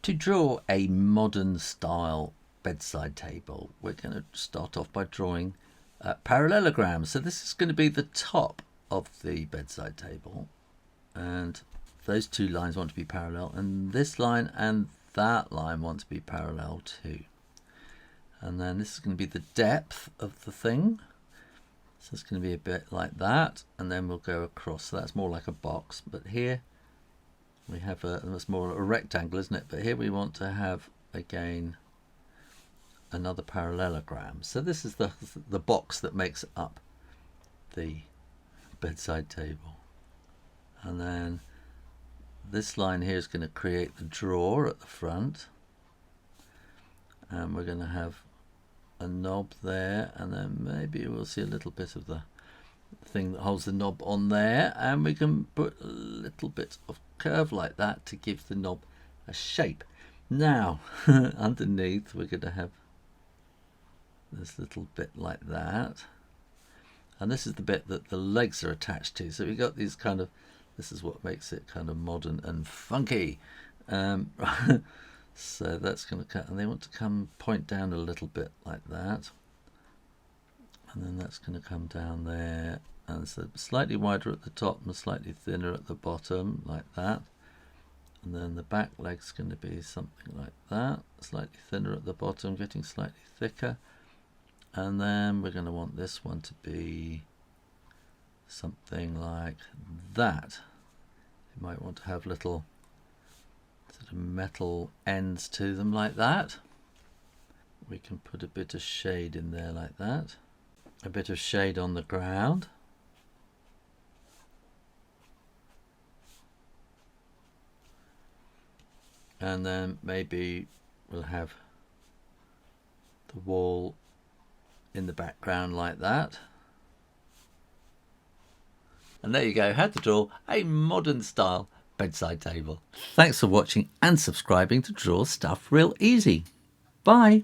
To draw a modern style bedside table, we're going to start off by drawing parallelograms. So this is going to be the top of the bedside table, and those two lines want to be parallel, and this line and that line want to be parallel too. And then this is going to be the depth of the thing. So it's going to be a bit like that, and then we'll go across. So that's more like a box, but here we have it's more a rectangle, isn't it? But here we want to have again another parallelogram. So this is the box that makes up the bedside table. And then this line here is going to create the drawer at the front, and we're going to have a knob there, and then maybe we'll see a little bit of the thing that holds the knob on there, and we can put a little bit of curve like that to give the knob a shape. Now underneath we're going to have this little bit like that, and this is the bit that the legs are attached to. So we've got these kind of, this is what makes it kind of modern and funky. So that's going to cut, and they want to point down a little bit like that, and then that's going to come down there, and so slightly wider at the top and slightly thinner at the bottom like that. And then the back leg's going to be something like that, slightly thinner at the bottom, getting slightly thicker. And then we're going to want this one to be something like that. You might want to have little sort of metal ends to them like that. We can put a bit of shade in there like that, a bit of shade on the ground, and then maybe we'll have the wall in the background like that. And there you go, how to draw a modern style bedside table. Thanks for watching and subscribing to Draw Stuff Real Easy. Bye.